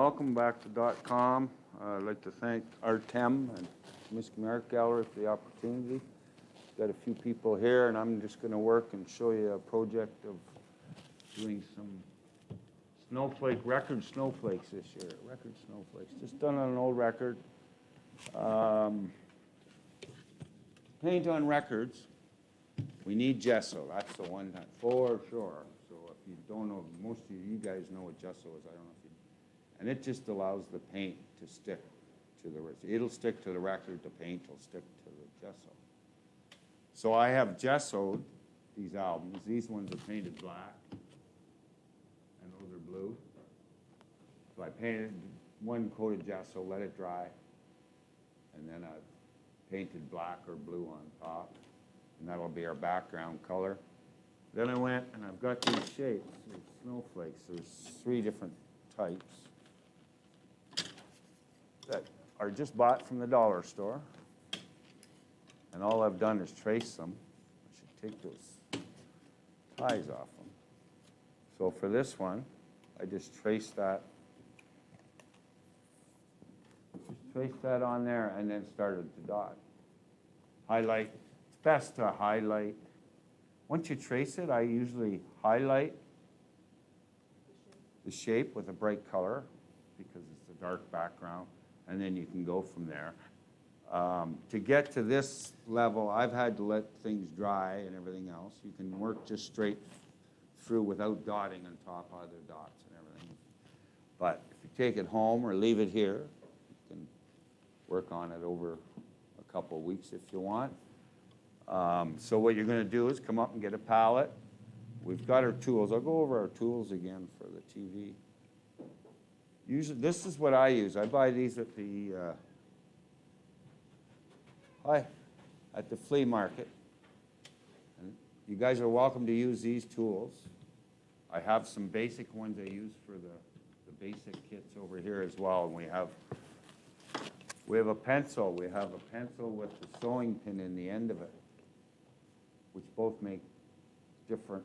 welcome back to .com. I'd like to thank Artem and Michigan Art Gallery for the opportunity. Got a few people here, and I'm just going to work and show you a project of doing some record snowflakes this year. Record snowflakes, just done on an old record. Paint on records, we need gesso. That's the one time, for sure. So if you don't know, most of you guys know what gesso is. I don't know if you. And it just allows the paint to stick to the. It'll stick to the record. The paint will stick to the gesso. So I have gessoed these albums. These ones are painted black, and those are blue. So I painted one coat of gesso, let it dry, and then I've painted black or blue on top, and that'll be our background color. Then I went and I've got these shapes, these snowflakes. There's 3 different types that are just bought from the dollar store. And all I've done is trace them. I should take those ties off them. So for this one, I just traced that. Just traced that on there and then started to dot. Highlight. It's best to highlight. Once you trace it, I usually highlight the shape with a bright color because it's a dark background, and then you can go from there. To get to this level, I've had to let things dry and everything else. You can work just straight through without dotting on top of other dots and everything. But if you take it home or leave it here, you can work on it over a couple of weeks if you want. So what you're going to do is come up and get a palette. We've got our tools. I'll go over our tools again for the TV. Usually, this is what I use. I buy these at the flea market. And you guys are welcome to use these tools. I have some basic ones I use for the basic kits over here as well. And we have a pencil. We have a pencil with the sewing pin in the end of it, which both make different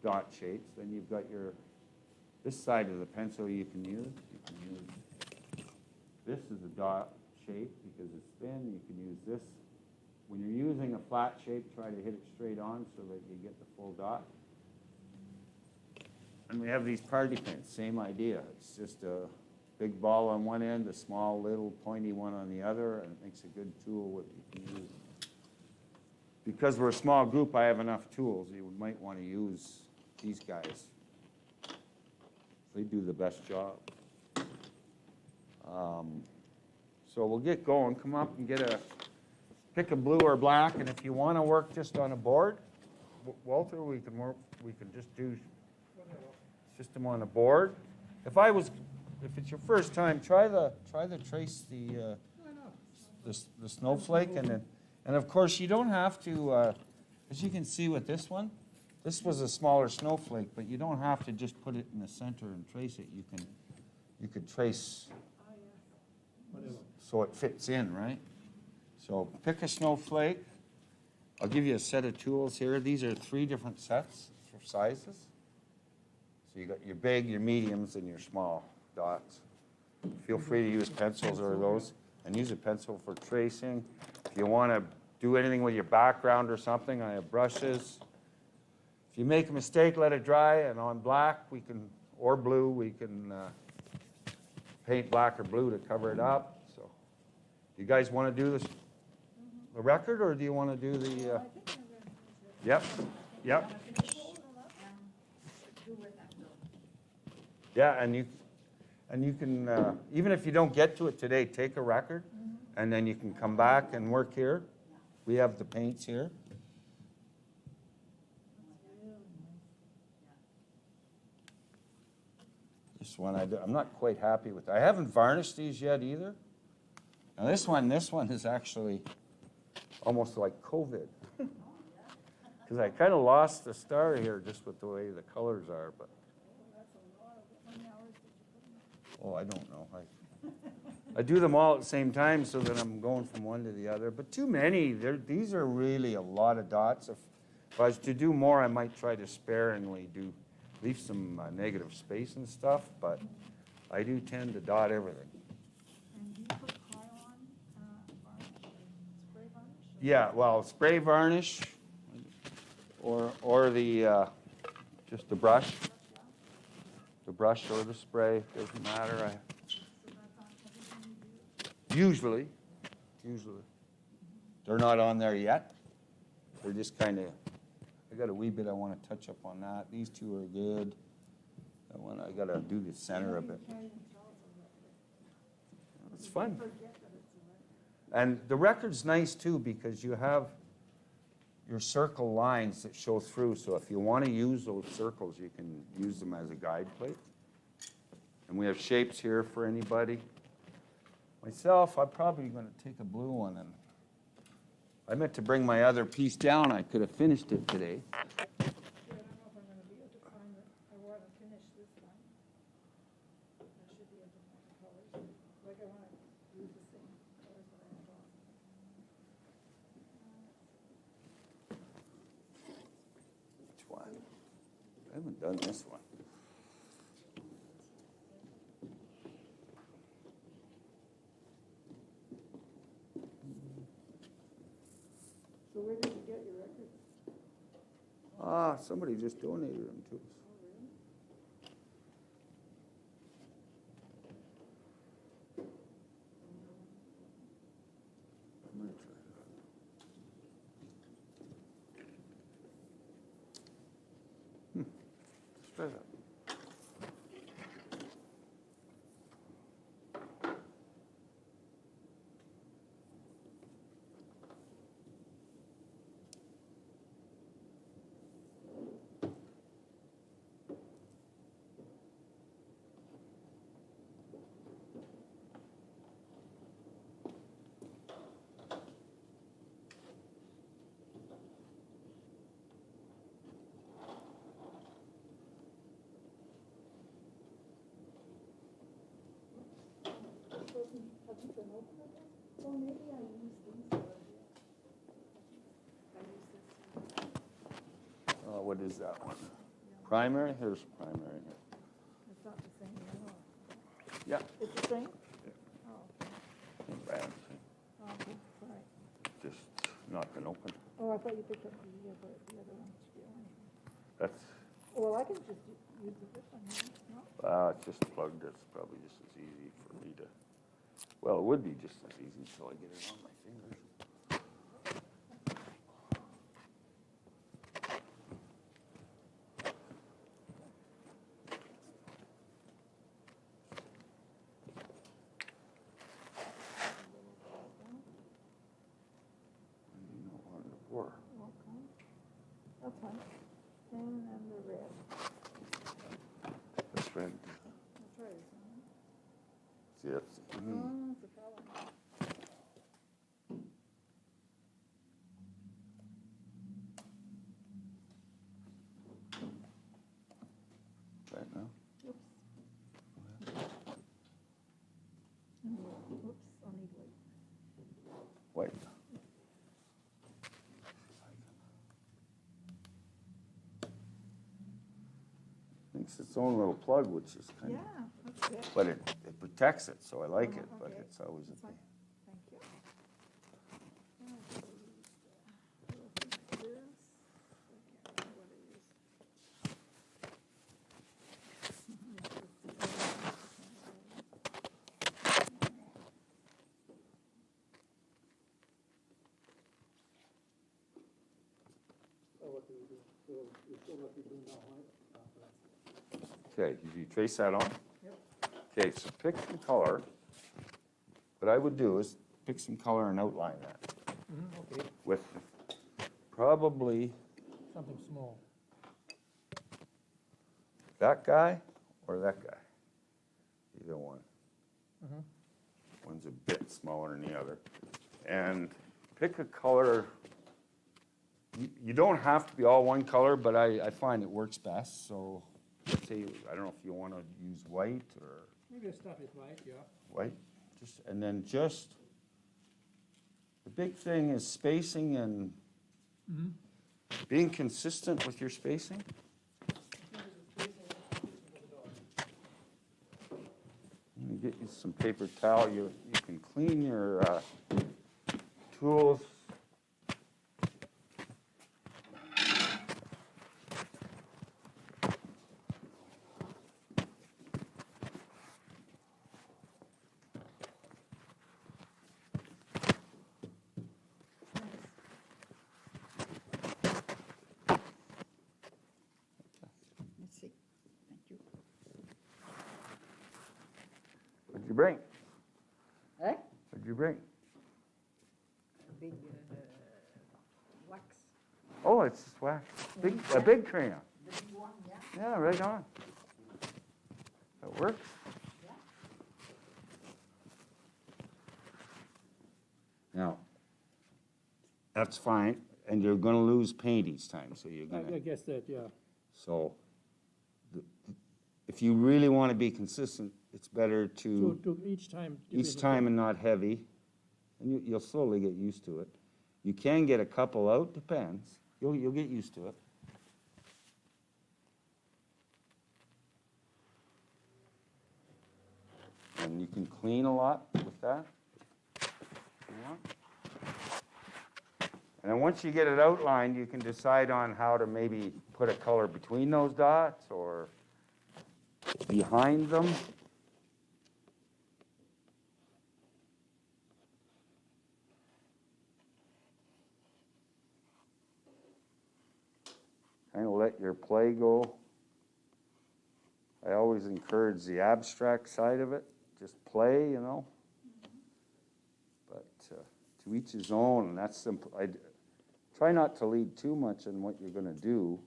dot shapes. Then you've got this side of the pencil you can use. You can use, this is a dot shape because it's thin. You can use this. When you're using a flat shape, try to hit it straight on so that you get the full dot. And we have these party pins, same idea. It's just a big ball on one end, a small little pointy one on the other, and it makes a good tool that you can use. Because we're a small group, I have enough tools. You might want to use these guys. They do the best job. So we'll get going. Come up and pick a blue or black, and if you want to work just on a board, Walter, we can just do system on a board. If it's your first time, try to trace the snowflake, and of course you don't have to. As you can see with this one, this was a smaller snowflake, but you don't have to just put it in the center and trace it. You could trace so it fits in, right? So pick a snowflake. I'll give you a set of tools here. These are 3 different sets for sizes. So you got your big, your mediums, and your small dots. Feel free to use pencils or those, and use a pencil for tracing. If you want to do anything with your background or something, I have brushes. If you make a mistake, let it dry, and on black or blue, we can paint black or blue to cover it up. So, do you guys want to do the record, or do you want to do the? Yep. Yeah, and you can even if you don't get to it today, take a record, and then you can come back and work here. We have the paints here. This one I'm not quite happy with. I haven't varnished these yet either. Now this one is actually almost like COVID. Because I kind of lost the star here just with the way the colors are. But I don't know. I do them all at the same time so that I'm going from one to the other. But too many. These are really a lot of dots. If I was to do more, I might try to sparingly leave some negative space and stuff. But I do tend to dot everything. And do you put Krylon varnish or spray varnish? Or Yeah, well, spray varnish or the, just the brush. yeah? The brush or the spray, doesn't matter. So that's on everything you do? Usually. They're not on there yet. They're just kind of, I got a wee bit I want to touch up on that. These two are good. That one, I got to do the center of it. You can't even tell it's a record. It's fun. You forget that it's a record. And the record's nice too because you have your circle lines that show through. So if you want to use those circles, you can use them as a guide plate. And we have shapes here for anybody. Myself, I'm probably going to take a blue one, and I meant to bring my other piece down. I could have finished it today. Yeah, I don't know if I'm gonna be able to find it. I want to finish this one. I should be able to find the colors. Like I want to use the same colors that I have on. Which one? I haven't done this one. So where did you get your records? Somebody just donated them to us. Oh, really? I'm gonna try that. Let's try that. Hasn't been opened again? Well, maybe I used these already. I used this. What is that one? Primary? Here's primary here. It's not the same yellow. Yeah. It's the same? Yeah. Oh, okay. Not bad. Oh, okay, right. Just not been open. Oh, I thought you picked up the other one. That's, Well, I can just use this one here, no? it's just plugged. It's probably just as easy for me to, well, it would be just as easy until I get it on my fingers. You know, on the floor. Okay. That's fine. And then the red. That's right. That's right, isn't it? See, that's, Oh, it's a problem. right now. Oops. Oops, I'll need white. White. Makes its own little plug, which is kind Yeah, of, that's good. but it protects it, so I like it, but Okay. it's always a That's fine. thing. Thank you. Yeah, so we'll use the- we'll use this. I can't remember what I used. Okay, did you trace that on? Yep. Okay, so pick some color. What I would do is pick some color and outline that Okay, with probably something small. that guy or that guy. Either one. Mhm. One's a bit smaller than the other. And pick a color. You don't have to be all one color, but I find it works best. So let's say, I don't know if you want to use white or Maybe I'll start with white, yeah. white. And then just, the big thing is spacing and being consistent with your spacing. get you some paper towel. You can clean your tools. Let's see. Thank you. What'd you bring? Eh? What'd you bring? A big wax. Oh, it's wax. A big crayon. The big one, yeah. Yeah, right on. That works. Yeah. Now, that's fine, and you're gonna lose paint each time, so you're I gonna, guess that, yeah. so, if you really wanna be consistent, it's better To, to, each time. each time and not heavy, and you'll slowly get used to it. You can get a couple out, depends, you'll get used to it. And you can clean a lot with that. if you want. And then once you get it outlined, you can decide on how to maybe put a color between those dots or behind them. Kind of let your play go. I always encourage the abstract side of it, just play, you know. But to each his own, and that's simple. I try not to lead too much on what you're going to do.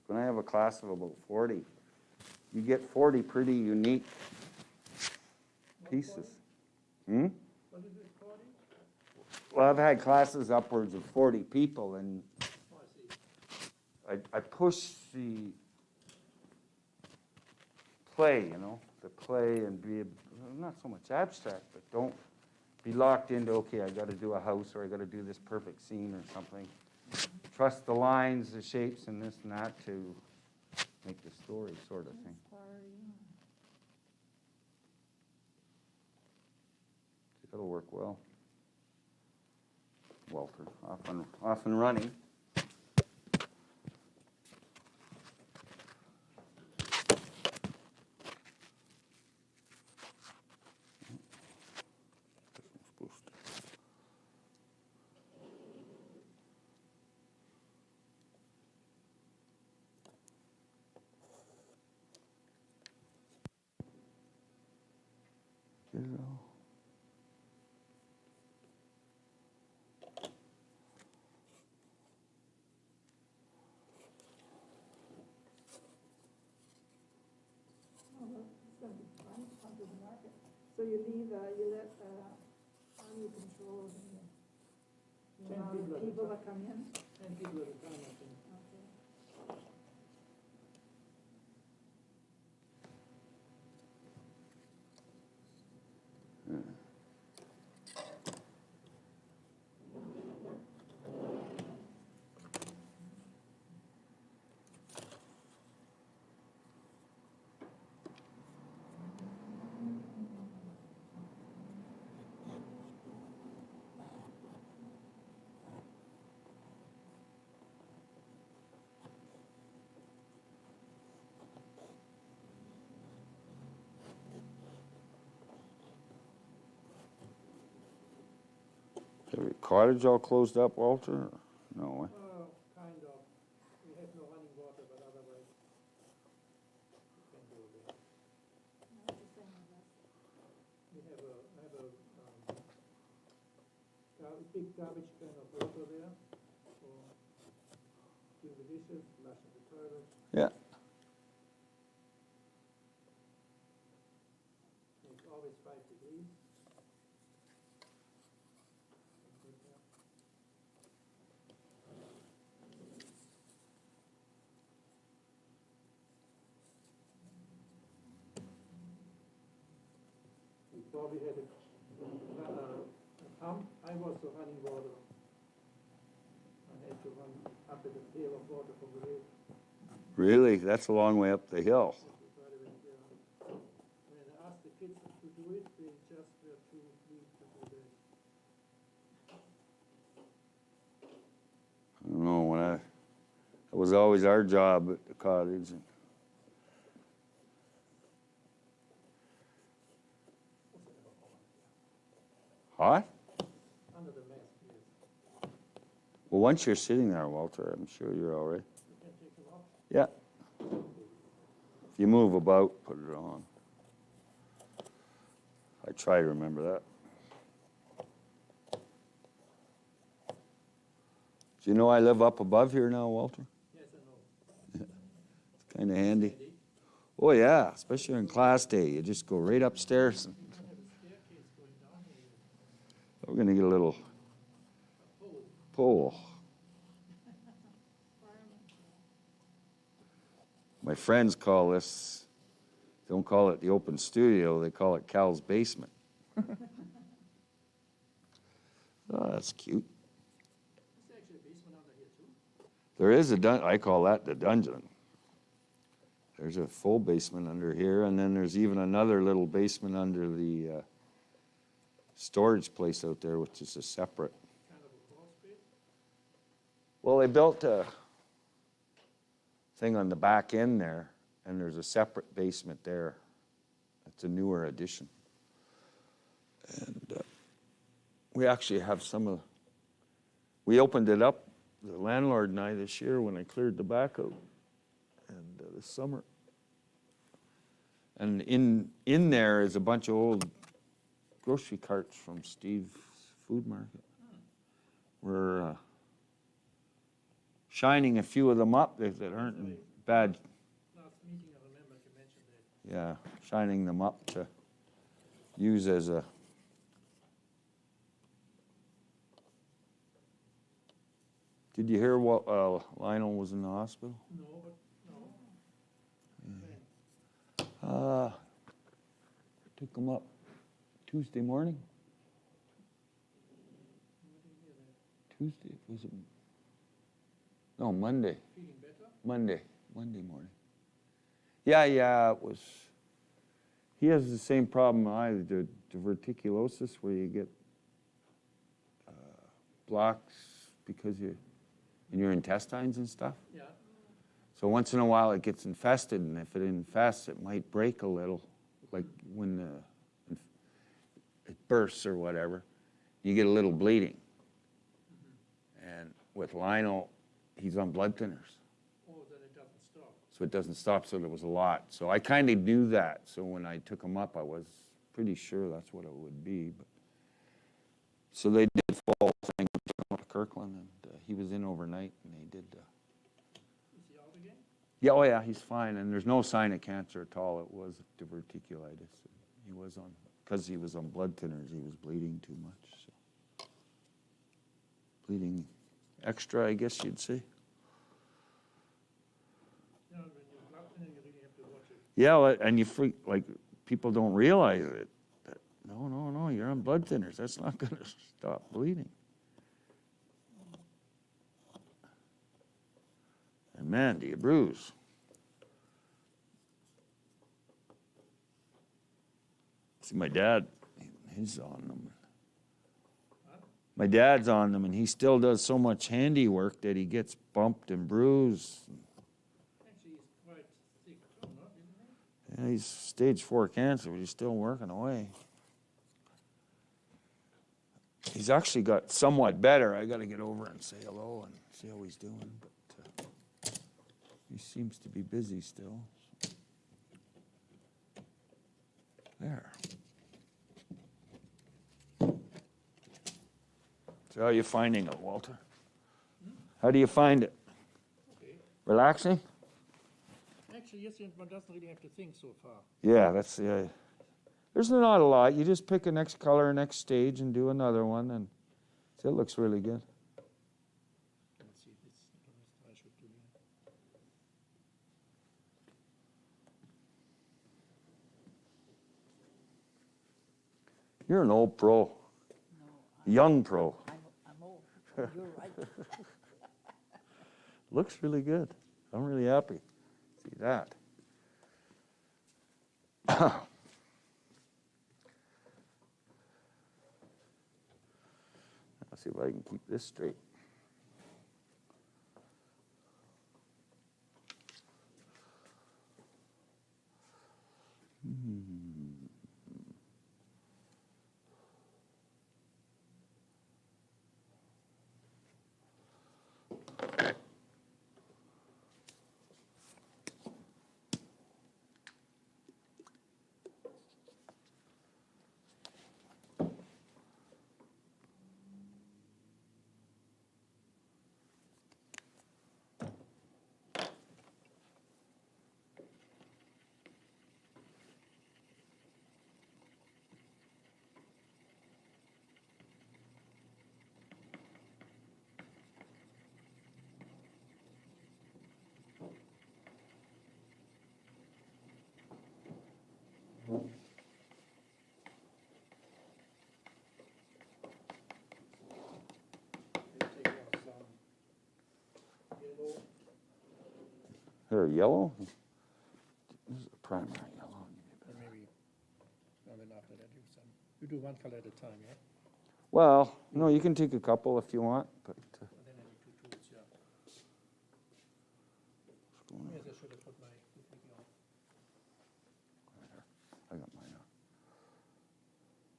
When I have a class of about 40, you get 40 pretty unique pieces. Hmm? What is it, 40? Well, I've had classes upwards of 40 people, and Oh, I see. I push the play, you know, the play and be, not so much abstract, but don't be locked into, okay, I got to do a house or I got to do this perfect scene or something. Trust the lines, the shapes, and this and that to make the story sort of thing. It'll work well. Walter, off and running. Get it all. So you leave, you let, how do you control the 10 amount people of at a people time. that come in? 10 people at a time, I think. Okay. Every cottage all closed up, Walter? No. Kind of. We have no running water, but otherwise, you can do that. That's the same as us. I have a big garbage can of water there for doing the dishes, flushing the toilet. Yeah. It's always 5 degrees. Before we had a pump, I was the running water. had to run up with a pail of water from the lake. Really? That's a long way up the hill. When I asked the kids to do it, they just were too weak to do that. I don't know, when it was always our job at the cottage. Hot? Under the mask, yes. Well, once you're sitting there, Walter, I'm sure you're all right. You can take them off. Yeah. If you move about, put it on. I try to remember that. Do you know I live up above here now, Walter? Yes, I know. It's kind of handy. Oh, yeah, especially on class day. You just go right upstairs. And You don't have a staircase going down here. we're going to get a little pole. My friends call this, don't call it the open studio, they call it Cal's basement. Oh, that's cute. Is there actually a basement under here too? There is I call that the dungeon. There's a full basement under here, and then there's even another little basement under the storage place out there, which is a separate. Kind of a crawl space? Well, they built a thing on the back end there, and there's a separate basement there. It's a newer addition. And we actually have we opened it up, the landlord and I, this year when I cleared the back out, and this summer. And in there is a bunch of old grocery carts from Steve's Food Market. We're shining a few of them up that aren't in bad. Last meeting, I remember you mentioned that. Yeah, shining them up to use as a. Did you hear what Lionel was in the hospital? No, but no. Took him up Tuesday morning. Tuesday, was it? No, Monday. Feeling better? Monday morning. Yeah, it was. He has the same problem I do, the diverticulosis, where you get blocks because in your intestines and stuff. Yeah. So once in a while it gets infested, and if it infests, it might break a little, like when it bursts or whatever. You get a little bleeding. And with Lionel, he's on blood thinners. Oh, then it doesn't stop. So it doesn't stop, so there was a lot. So I kind of knew that. So when I took him up, I was pretty sure that's what it would be. But so they did fall thing, took him up to Kirkland, and he was in overnight, and they did. Is he out again? Yeah, oh yeah, he's fine, and there's no sign of cancer at all. It was diverticulitis. He was because he was on blood thinners, he was bleeding too much. So. Bleeding extra, I guess you'd say. Yeah, when you're blood thinning, you really have to watch it. Yeah, and you like people don't realize it. That, no, you're on blood thinners. That's not going to stop bleeding. And man, do you bruise? See, my dad, he's on them. My dad's on them, and he still does so much handiwork that he gets bumped and bruised. Actually, he's quite sick too, no? Isn't he? Yeah, he's stage 4 cancer, but he's still working away. He's actually got somewhat better. I got to get over and say hello and see how he's doing. But he seems to be busy still. There. So how are you finding it, Walter? How do you find it? Okay. Relaxing? Actually, yes, one doesn't really have to think so far. Yeah, that's the. There's not a lot. You just pick a next color, next stage, and do another one, and it looks really good. Let's see, this I should do here. You're an old pro, No, young pro. I'm old. You're right. Looks really good. I'm really happy. See that. Let's see if I can keep this straight. They take out some yellow. Here, yellow? This is a primary yellow. Or maybe, and then after that you some, you do one color at a time, yeah? Well, no, you can take a couple if you want, but And then I need two tools, yeah. Yes, I should have put my duplicate on. I got mine on.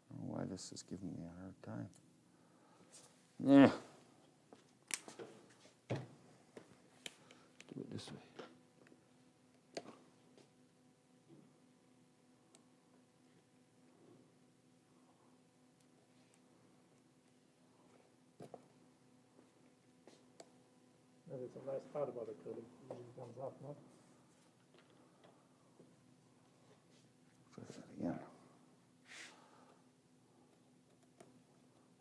I don't know why this is giving me a hard time. Yeah. Do it this way. That's a nice part about acrylic, it usually comes up, no? Try that again.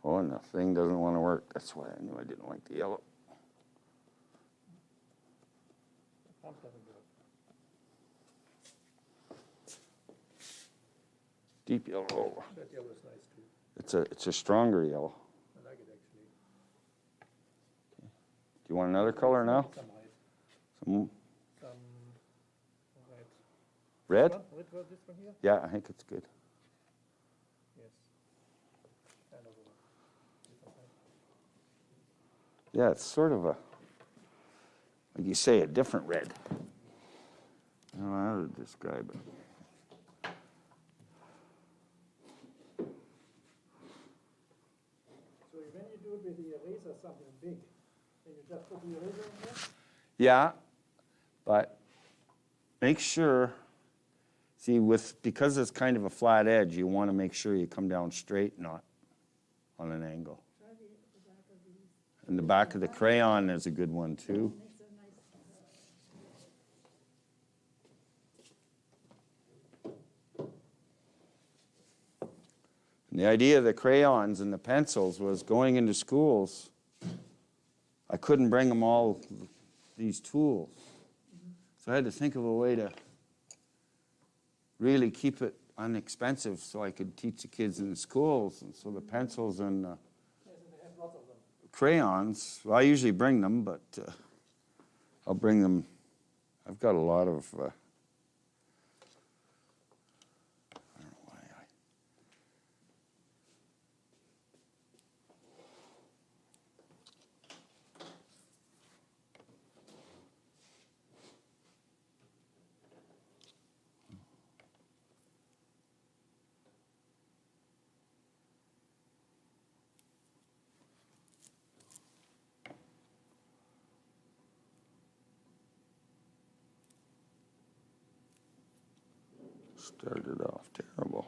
Oh, and the thing doesn't want to work. That's why I knew I didn't like the yellow. The pump doesn't work. Deep yellow. That yellow is nice too, It's a stronger yellow. I like it actually. Do you want another color now? Some white, Some some red. red? This one here? Yeah, I think it's good. Yes. Kind of a different type. Yeah, it's sort of a, like you say, a different red. I don't know how to describe it. So when you do it with the eraser something big, then you just put the eraser in there? Yeah, but make sure, see, because it's kind of a flat edge, you want to make sure you come down straight, not on an angle. Try the back of these. And the back of the crayon is a good one too. Makes a nice, And the idea of the crayons and the pencils was going into schools, I couldn't bring them all these tools. So I had to think of a way to really keep it inexpensive so I could teach the kids in the schools. And so the pencils and Yes, and they have lots of them. crayons, well, I usually bring them, but I'll bring them. I've got a lot of, I don't know why I. Started off terrible.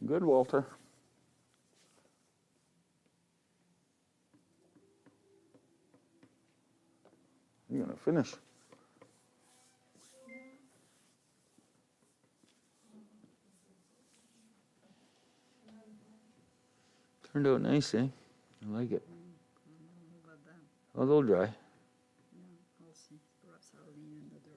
Good, Walter. You're gonna finish. Turned out nice, eh? I like it. About that. Oh, they'll dry. Yeah, I'll see. Perhaps I'll lean in the door.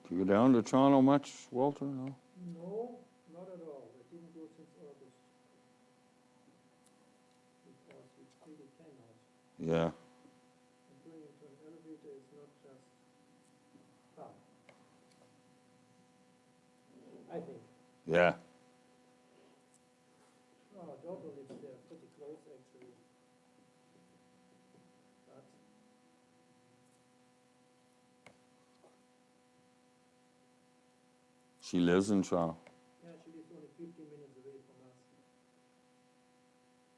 Do you go down to Toronto much, Walter? No? No, not at all. I didn't go since August. Because we really cannot. Yeah. And going into an elevator is not just fun. I think. Yeah. Oh, our daughter lives there, pretty close actually. But She lives in Toronto. yeah, she lives only 15 minutes away from us.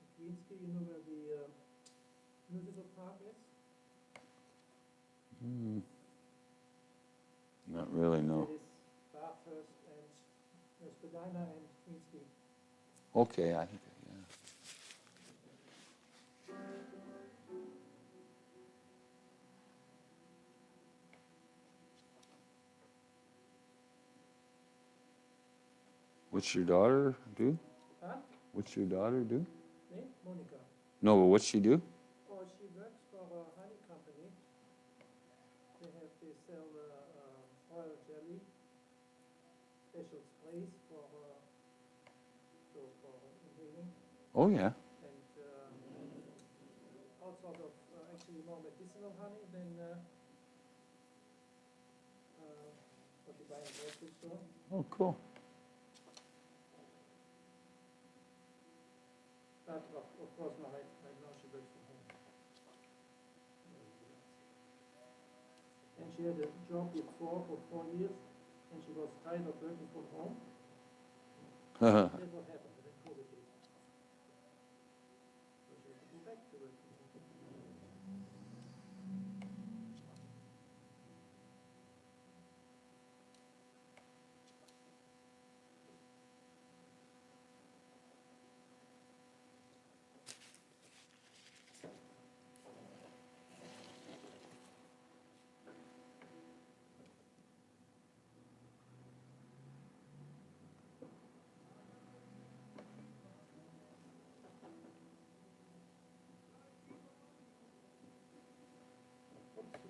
In Queensky, you know where the musical park is? Not really, no. It is Bathurst and Spadina and Queensky. Okay, I think, yeah. What's your daughter do? Huh? What's your daughter do? Me? Monica. No, but what's she do? Oh, she works for a honey company. They sell royal jelly, special sprays for inhaling, Oh, yeah. and all sort of actually more medicinal honey than what you buy in the grocery store. Oh, cool. But of course, now right now she works from home. And she had a job before for 4 years, and she was tired of working from home. That's what happened, and then COVID hit. So she had to go back to work from home.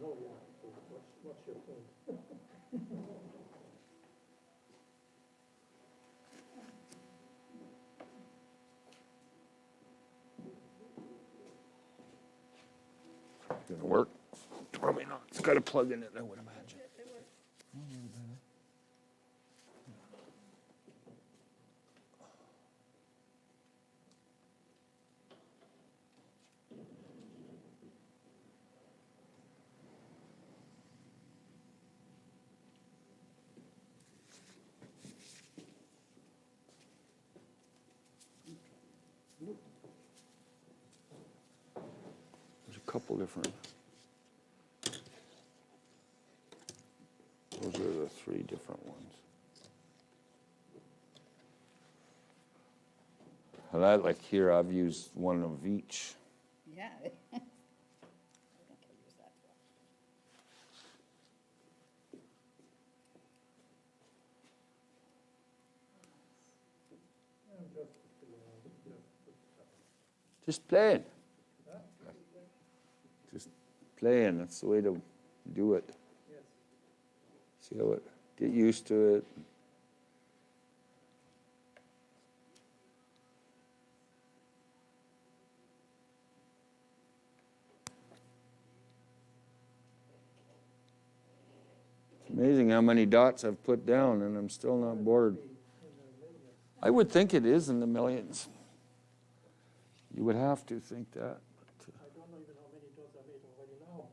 No, yeah, so what's your point? Gonna work? Probably not. It's got a plug in it, I would imagine. There's a couple different. Those are the 3 different ones. Well, I like here, I've used one of each. Yeah. I think I use that one. I'm just, Just playing. Just playing, that's the way to do it. yes. See how it, get used to it. It's amazing how many dots I've put down and I'm still not bored. I would think it is in the millions. You would have to think that. I don't know even how many dots I made already now.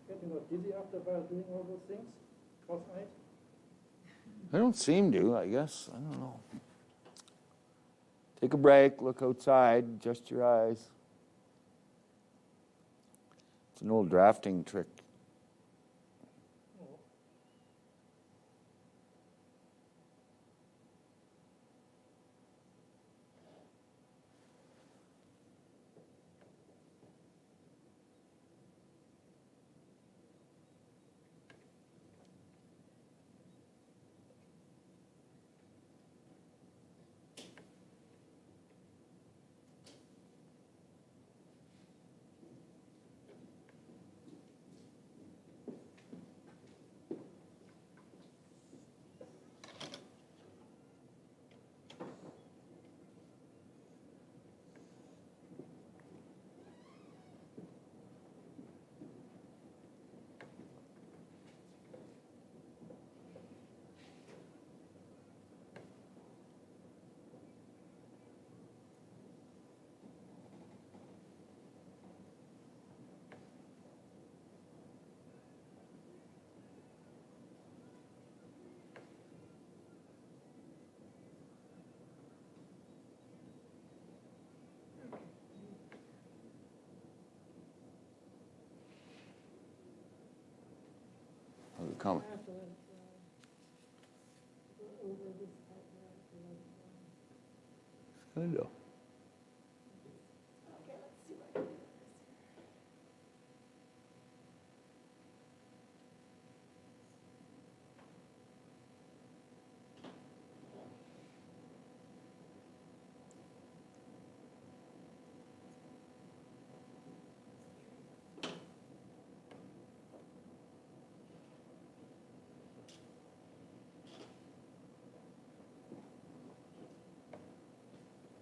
Getting not dizzy after a while doing all those things, cross-eyed. I don't seem to, I guess. I don't know. Take a break, look outside, adjust your eyes. It's an old drafting trick. How's it coming? I have to let it dry. Go over this part, I have to let it dry. Kind of. Okay, let's see what I can do.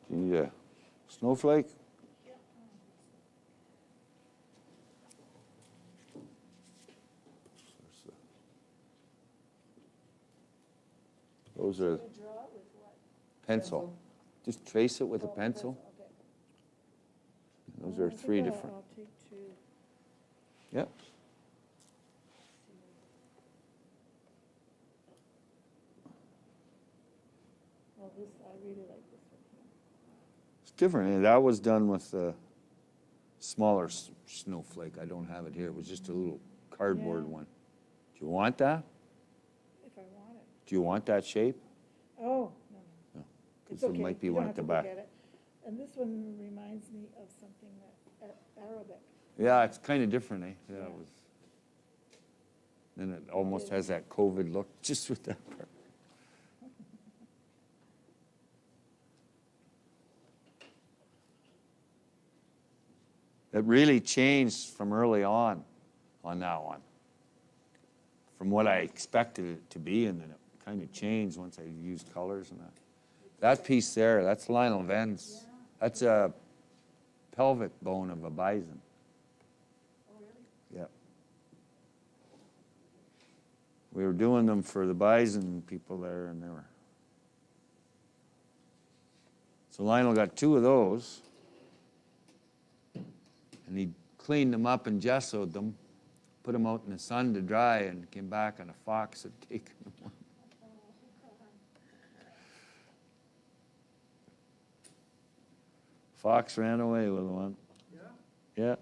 Do you need a snowflake? Those are You draw it with what? pencil. Just trace it with a Oh, pencil. Okay. Those are I think three I'll- different. I'll take two. Yep. Well, this, I really like this one here. It's different. And that was done with a smaller snowflake. I don't have it here. It was just a little cardboard Yeah. one. Do you want that? If I want it. Do you want that shape? Oh, no, no. It's Because okay. there might be You one don't at have the to look back. at it. And this one reminds me of something that, Arabic. Yeah, it's kind of different, eh? Yeah, Yeah. it was. Then it almost has that COVID look, just with that part. It really changed from early on that one. From what I expected it to be, and then it kind of changed once I used colors and that. That piece there, that's Lionel Venn's. That's a pelvic bone of a bison. Oh, really? Yeah. We were doing them for the bison people there, and they were. So Lionel got 2 of those, and he cleaned them up and gessoed them, put them out in the sun to dry, and came back, and a fox had taken them. Fox ran away with one. Yeah? Yeah.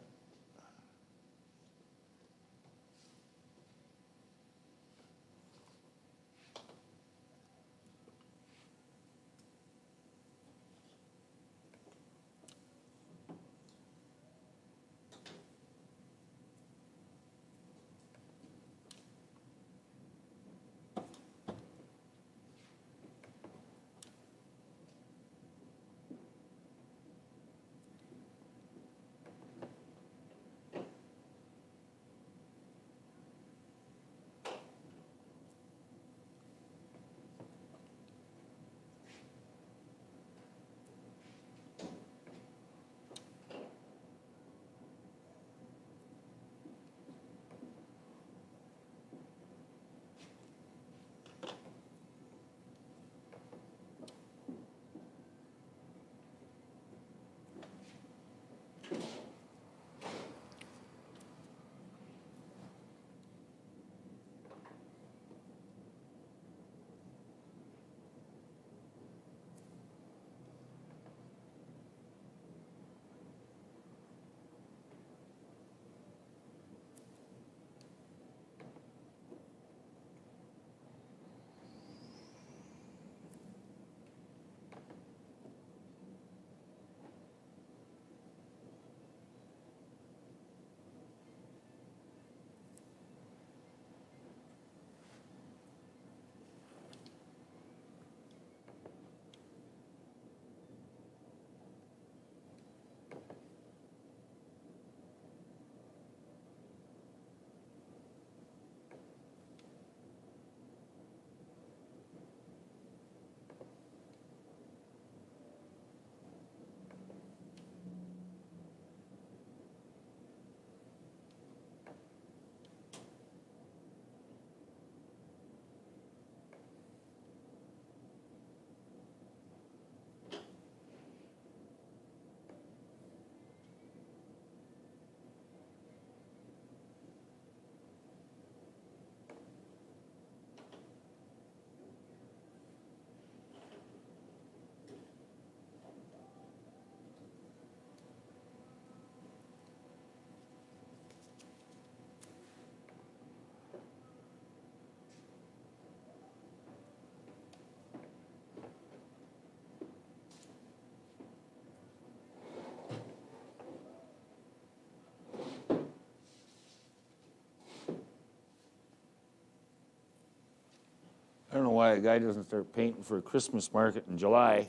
I don't know why a guy doesn't start painting for a Christmas market in July.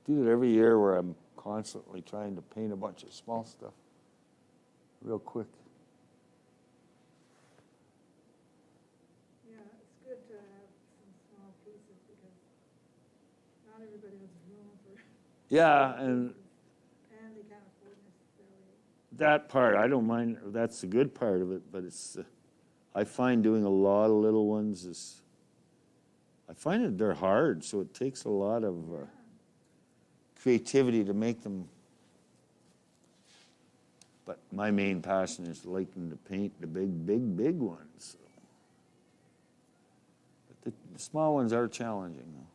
Do that every year where I'm constantly trying to paint a bunch of small stuff real quick. Yeah, it's good to have some small pieces because not everybody has room for. Yeah, small and pieces, and they can't afford necessarily. that part, I don't mind, that's the good part of it, but it's, I find doing a lot of little ones is, I find that they're hard, so it takes a lot of creativity to make them. But my main passion is liking to paint the big ones. But the small ones are challenging, though.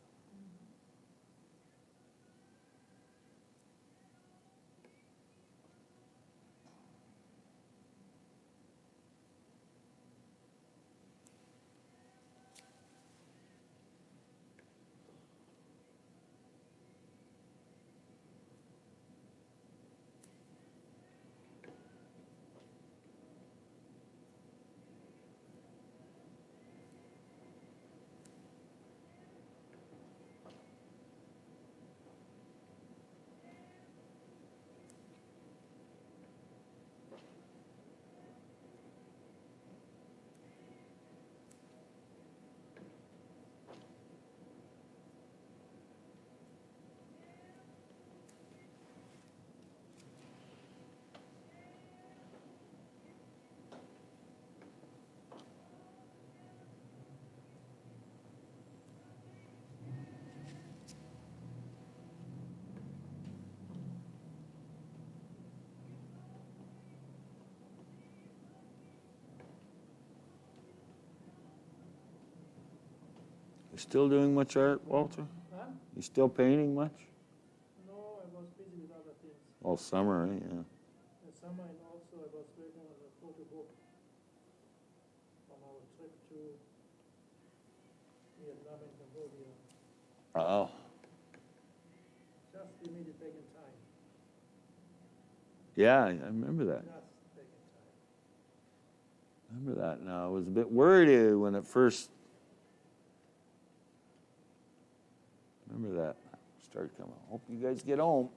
You still doing much art, Walter? Huh? You still painting much? No, I was busy with other things. All summer, eh? Yeah. The summer, and also I was working on a photo book on our trip to Vietnam and Cambodia. Oh. Just we made it back in time. Yeah, I remember that. Just back in time. Remember that now. I was a bit worried when it first. Remember that started coming. Hope you guys get home.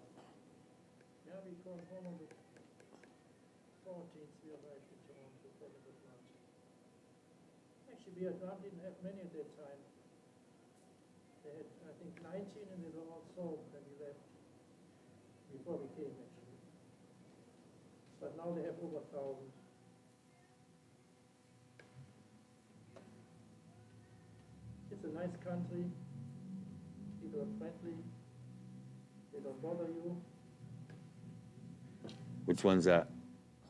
Yeah, we came home on the 14th. We arrived in Toronto for the good lunch. Actually, Vietnam didn't have many at that time. They had, I think, 19, and they were all sold when we left. Before we came, actually. But now they have over 1,000. It's a nice country. People are friendly. They don't bother you. Which one's that?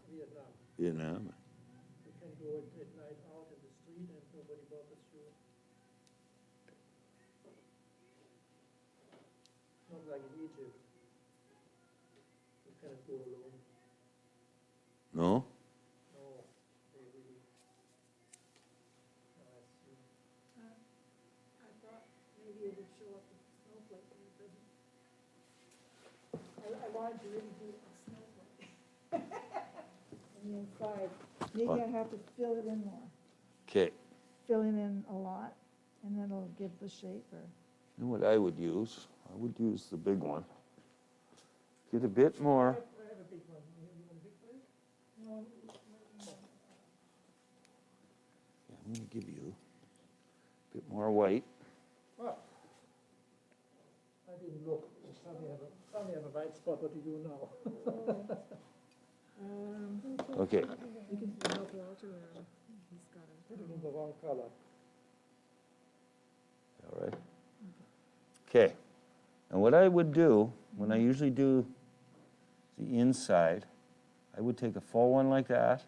Vietnam. Vietnam. You can go at night out in the street and nobody bothers you. Not like in Egypt. You cannot go alone. No? No, they really. No, I see. I thought maybe it would show up with snowflake, and it doesn't. I wanted to really do a snowflake. On the inside, maybe I have to fill it in more, Okay. fill it in a lot, and then it'll give the shape, or. You know what I would use? I would use the big one. Get a bit more. I have a big one. You want a big place? No, Yeah, I'm going to give you a bit more white. Well, I didn't look. Suddenly have a white spot. What do you do now? Okay. You can help Walter, he's got Put it. it in the wrong color. All right. Okay. And what I would do, when I usually do the inside, I would take a full one like that,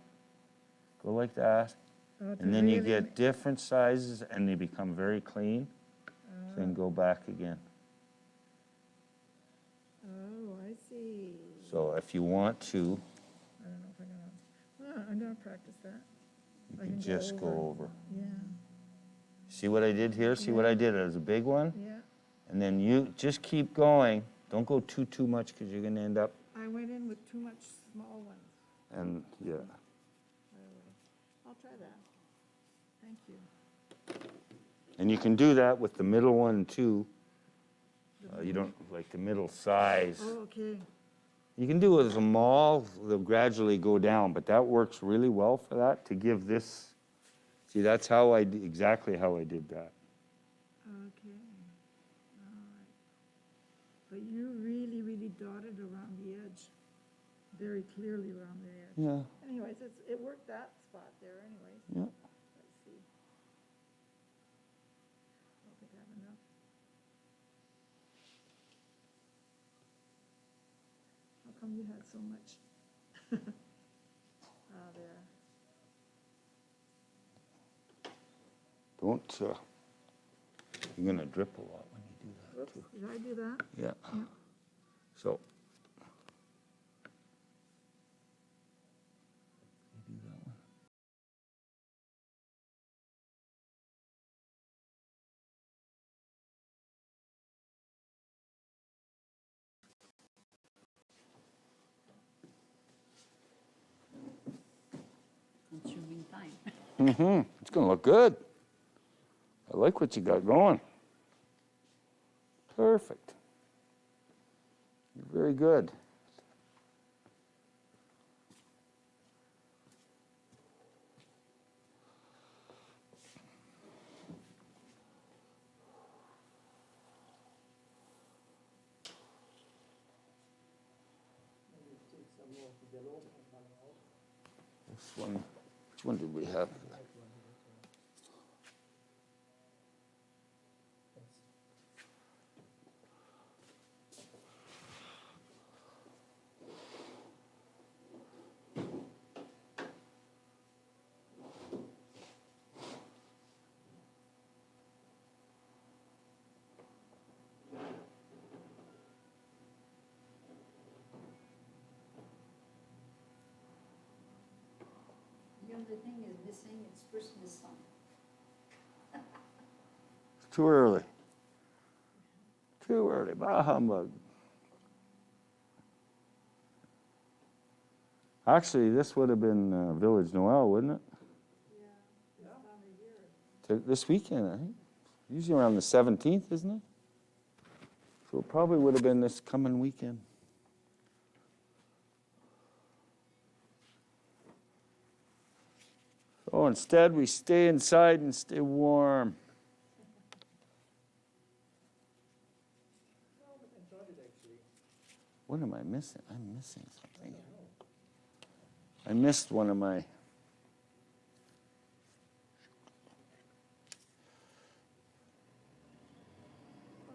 go like that, and then you get different sizes and they become very clean. Then go back again. Oh, I see. So if you want to, I don't know if I'm gonna practice that. you I can can just go over. Yeah, See what I did here? See what I did? It was a big one. yeah. And then you just keep going. Don't go too much because you're going to end up, I went in with too much small ones. and yeah. I'll try that. Thank you. And you can do that with the middle one too. You don't like the middle size. Oh, okay. You can do it with them all. They'll gradually go down, but that works really well for that to give this. See, that's how exactly how I did that. Okay. All right. But you really, really dotted around the edge, very clearly around the edge. Yeah. Anyways, it worked that spot there anyways. Yeah. Let's see. I don't think I have enough. How come you had so much? Ah, there. Don't. You're going to drip a lot when you do that Whoops, too. did I do that? Yeah. Yeah. So. You do that one. Consuming time. It's going to look good. I like what you got going. Perfect. You're very good. Maybe take some more of the yellow and one out. This one, which one did we have? Like one here, Thanks. only thing is missing, it's Christmas song. Too early. Too early. Bah humbug. Actually, this would have been Village Noel, wouldn't it? Yeah, this time of year. This weekend, I think. Usually around the 17th, isn't it? So it probably would have been this coming weekend. So instead, we stay inside and stay warm. No, but enjoyed it actually. What am I missing? I'm missing something. I missed one of my... But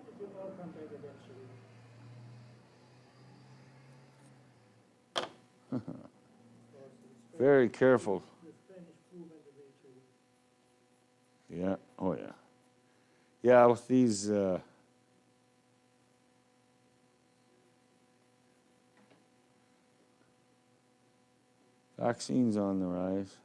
it will all come back eventually. Of course, the Very careful. The Spanish flu went away too. Yeah, oh yeah. Yeah, with these... vaccines on the rise.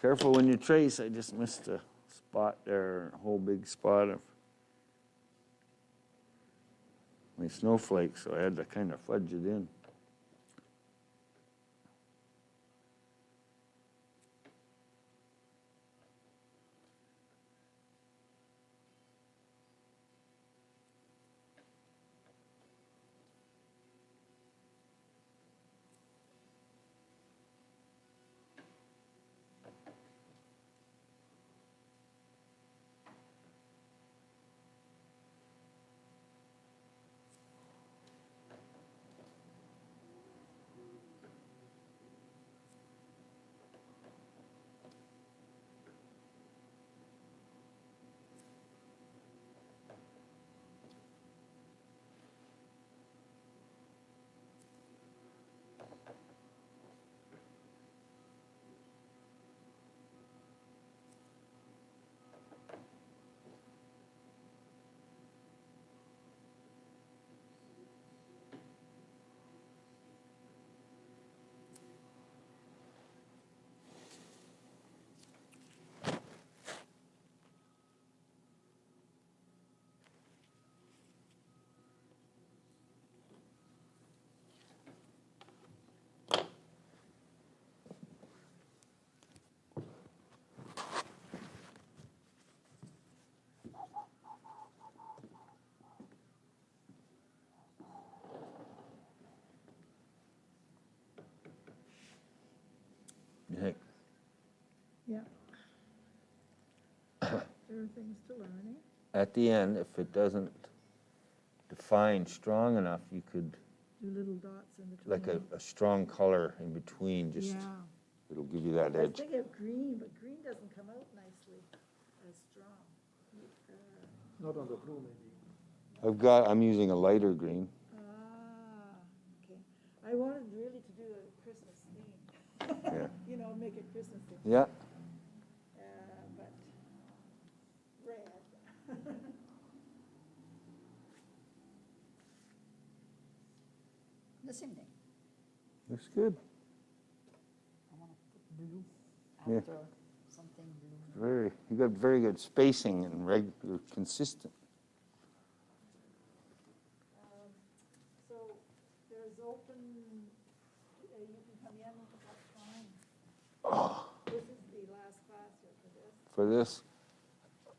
Careful when you trace. I just missed a spot there, a whole big spot of my snowflakes, so I had to kind of fudge it in. Hey, Yeah. There are things to learn, eh? at the end, if it doesn't define strong enough, you could, Do little dots in between. like a strong color in between, just, Yeah. it'll give you that I was edge. thinking of green, but green doesn't come out nicely as strong. Not on the blue, maybe. I'm using a lighter green. Okay. I wanted really to do a Christmas theme. Yeah. You know, make it Christmas theme. Yeah. But red. The same thing. Looks good. I want to put blue Yeah. after something blue. You got very good spacing and regular, consistent. So there's open, you can come in what time? Oh, This is the last class here for this. for this,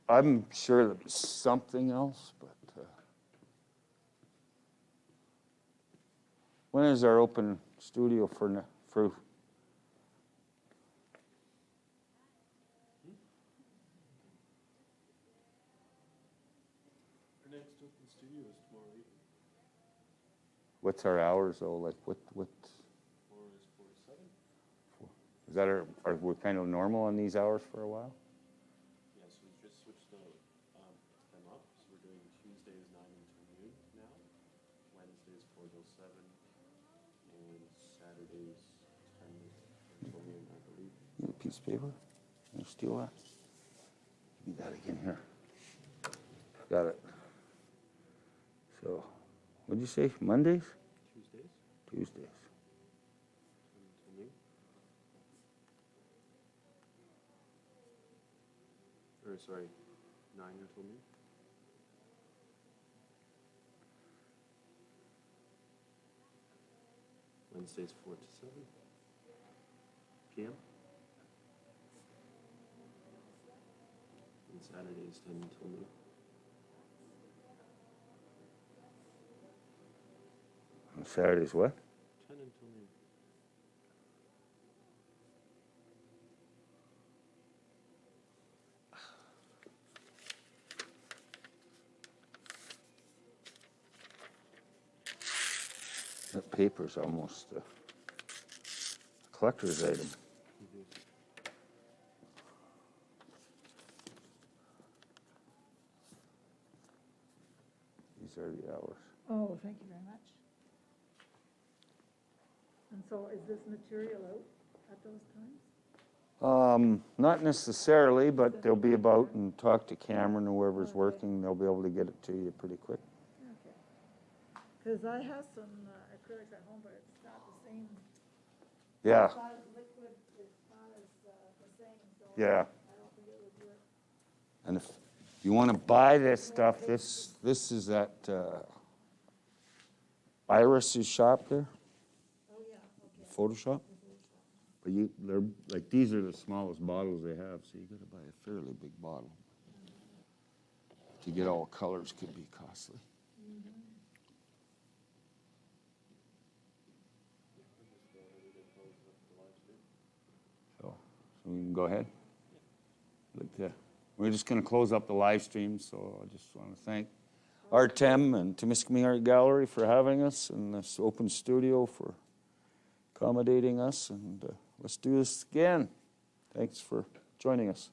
I'm sure there's something else, but When is our open studio for Our next open studio is tomorrow evening. what's our hours though? Like what Tomorrow is 4 to 7. is that are we kind of normal on these hours for a while? Yeah, so we just switched them up. So we're doing Tuesdays 9 until noon now, Wednesdays 4 till 7, and Saturdays 10 until noon, I believe. You have a piece of paper? Can you steal that? Give me that again here. Got it. So, what'd you say? Mondays? Tuesdays Tuesdays. 10 until noon. Or sorry, 9 until noon. Wednesdays 4 to 7 p.m. And Saturdays 10 until noon. On Saturdays what? 10 until noon. That paper's almost a collector's item. These are the hours. Oh, thank you very much. And so is this material out at those times? Not necessarily, but they'll be about and talk to Cameron or whoever's working. They'll be able to get it to you pretty quick. Okay. Because I have some acrylics at home, but it's not the same. Yeah, It's not as liquid, it's not as the same, so yeah. I don't think it would work. And if you want to buy this stuff, this is at Iris's shop there, Oh, yeah, okay. Photoshop. But they're like these are the smallest bottles they have, so you got to buy a fairly big bottle. To get all colors could be costly. So we can go ahead. We're just going to close up the live stream, so I just want to thank Artem and Temiskaming Art Gallery for having us and this open studio for accommodating us, and let's do this again. Thanks for joining us.